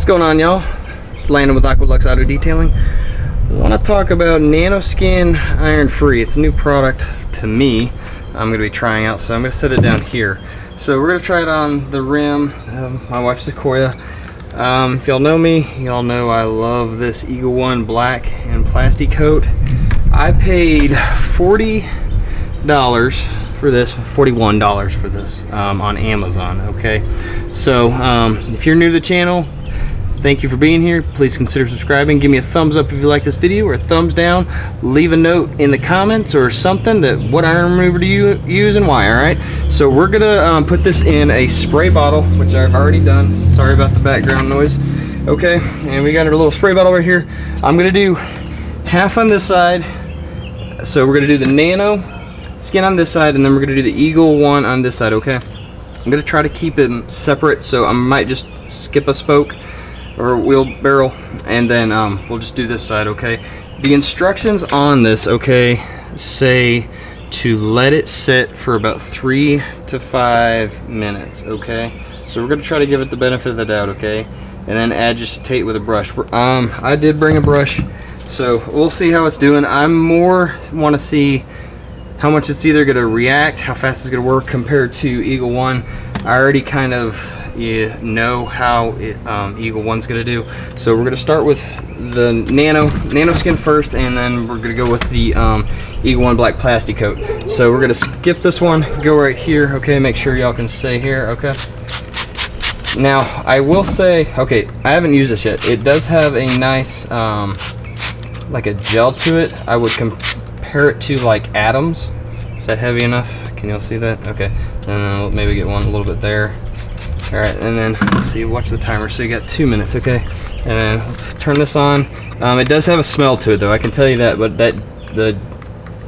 going on, y'all? Landon with Aqualux Auto Detailing. I want to talk about Nano Skin Iron Free. It's a new product to me. I'm going to be trying out, so I'm going to set it down here. So we're going to try it on the rim of my wife's Sequoia. If y'all know me, y'all know I love this Eagle One black and plastic coat. I paid $40 for this, $41 for this on Amazon. Okay, so if you're new to the channel, thank you for being here. Please consider subscribing. Give me a thumbs up if you like this video, or a thumbs down. Leave a note in the comments or something that what iron remover do you use and why. All right, so we're gonna put this in a spray bottle, which I've already done. Sorry about the background noise. Okay, and we got our little spray bottle right here. I'm gonna do half on this side. So we're gonna do the Nano Skin on this side, and then we're gonna do the Eagle One on this side. Okay, I'm gonna try to keep them separate, so I might just skip a spoke or wheelbarrow, and then we'll just do this side. Okay, the instructions on this, okay, say to let it sit for about 3 to 5 minutes. Okay, so we're gonna try to give it the benefit of the doubt. Okay, and then agitate with a brush. I did bring a brush, so we'll see how it's doing. I'm more want to see how much it's either gonna react, how fast it's gonna work compared to Eagle One. I already kind of know how Eagle One's gonna do. So we're gonna start with the Nano Skin first, and then we're gonna go with the Eagle One black plastic coat. So we're gonna skip this one, go right here. Okay, make sure y'all can stay here. Okay, now I will say, okay, I haven't used this yet. It does have a nice like a gel to it. I would compare it to like Adams. Is that heavy enough? Can y'all see that? Okay, and then we'll maybe get one a little bit there. All right, and then let's see, watch the timer. So you got 2 minutes. Okay, and then turn this on. It does have a smell to it though, I can tell you that, but the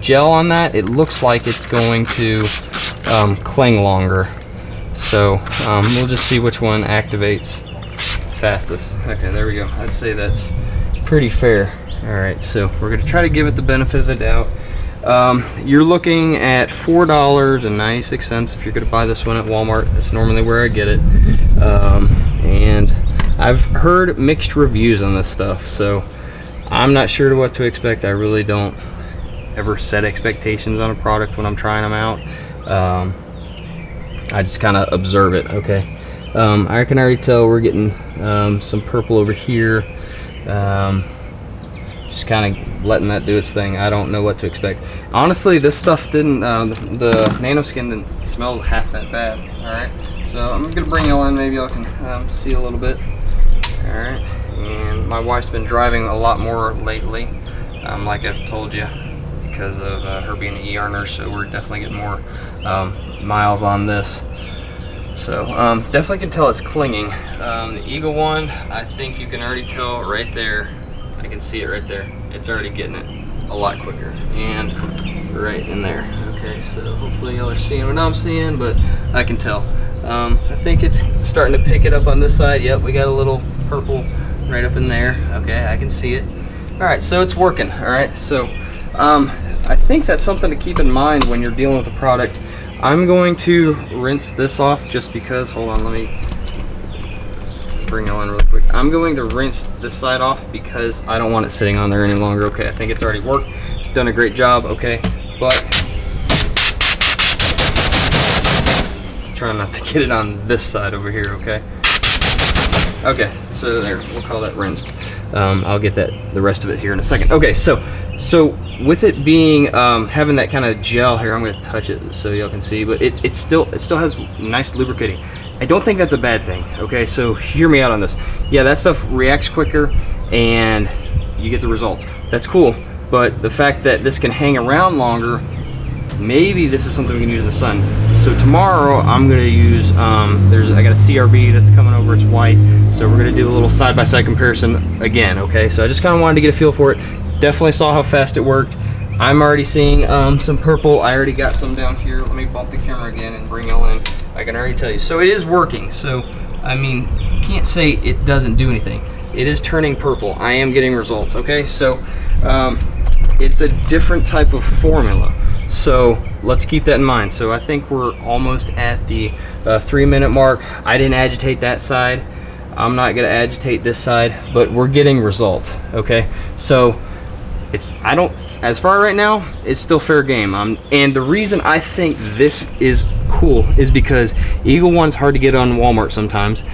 gel on that, it looks like it's going to cling longer. So we'll just see which one activates fastest. Okay, there we go. I'd say that's pretty fair. All right, so we're gonna try to give it the benefit of the doubt. You're looking at $4.96 if you're gonna buy this one at Walmart. That's normally where I get it. And I've heard mixed reviews on this stuff, so I'm not sure what to expect. I really don't ever set expectations on a product when I'm trying them out. I just kind of observe it. Okay, I can already tell we're getting some purple over here. Just kind of letting that do its thing. I don't know what to expect. Honestly, this stuff didn't, the Nano Skin didn't smell half that bad. All right, so I'm gonna bring y'all in. Maybe y'all can see a little bit. All right, and my wife's been driving a lot more lately, like I've told you, because of her being an ER nurse. So we're definitely getting more miles on this. So definitely can tell it's clinging. The Eagle One, I think you can already tell right there. I can see it right there. It's already getting it a lot quicker, and right in there. Okay, so hopefully y'all are seeing what I'm seeing, but I can tell. I think it's starting to pick it up on this side. Yep, we got a little purple right up in there. Okay, I can see it. All right, so it's working. All right, so I think that's something to keep in mind when you're dealing with a product. I'm going to rinse this off just because, hold on, let me bring it on really quick. I'm going to rinse this side off because I don't want it sitting on there any longer. Okay, I think it's already worked. It's done a great job. Okay, but trying not to get it on this side over here. Okay. Okay, so there, we'll call that rinsed. I'll get the rest of it here in a second. Okay, so with it being having that kind of gel here, I'm going to touch it so y'all can see, but it still has nice lubricating. I don't think that's a bad thing. Okay, so hear me out on this. Yeah, that stuff reacts quicker and you get the results. That's cool, but the fact that this can hang around longer, maybe this is something we can use in the sun. So tomorrow I'm gonna use, I got a CRV that's coming over, it's white. So we're gonna do a little side-by-side comparison again, okay? So I just kinda wanted to get a feel for it. Definitely saw how fast it worked. I'm already seeing some purple. I already got some down here. Let me bump the camera again and bring y'all in. I can already tell you. So it is working. So, I mean, can't say it doesn't do anything. It is turning purple. I am getting results, okay? So it's a different type of formula. So let's keep that in mind. So I think we're almost at the 3-minute mark. I didn't agitate that side. I'm not gonna agitate this side, but we're getting results, okay? So as far right now, it's still fair game. And the reason I think this is cool is because Eagle One's hard to get on Walmart sometimes.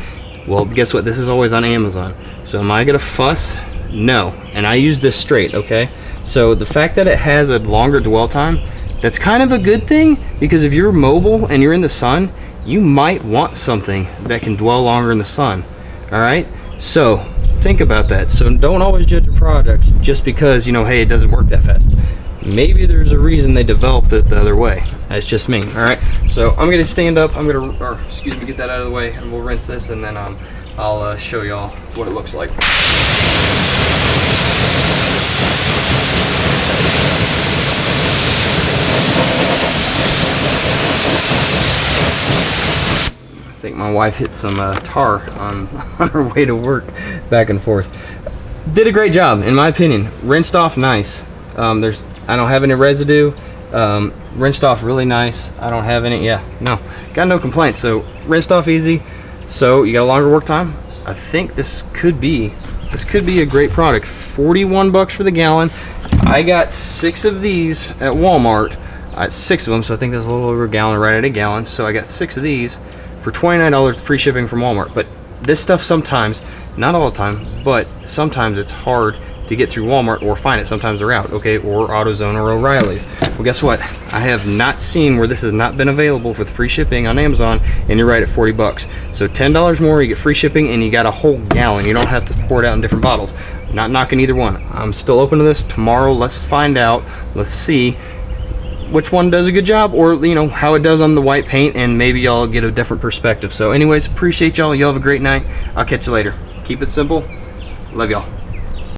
Well, guess what? This is always on Amazon. So am I gonna fuss? No. And I use this straight, okay? So the fact that it has a longer dwell time, that's kind of a good thing, because if you're mobile and you're in the sun, you might want something that can dwell longer in the sun. All right? So think about that. So don't always judge a product just because, you know, hey, it doesn't work that fast. Maybe there's a reason they developed it the other way. That's just me. All right, so I'm gonna stand up, get that out of the way, and we'll rinse this, and then I'll show y'all what it looks like. I think my wife hit some tar on her way to work, back and forth. Did a great job, in my opinion. Rinsed off nice. I don't have any residue. Rinsed off really nice. I don't have any, got no complaints. So rinsed off easy. So you got a longer work time. I think this could be a great product. 41 bucks for the gallon. I got 6 of these at Walmart. I had 6 of them, so I think that's a little over a gallon, right at a gallon. So I got 6 of these for $29, free shipping from Walmart. But this stuff sometimes, not all the time, but sometimes it's hard to get through Walmart or find it. Sometimes they're out, okay, or AutoZone or O'Reilly's. Well, guess what? I have not seen where this has not been available with free shipping on Amazon, and you're right at 40 bucks. So $10 more, you get free shipping, and you got a whole gallon. You don't have to pour it out in different bottles. Not knocking either one. I'm still open to this. Tomorrow, let's find out. Let's see which one does a good job, or you know how it does on the white paint, and maybe y'all get a different perspective. So anyways, appreciate y'all. Y'all have a great night. I'll catch you later. Keep it simple. Love y'all.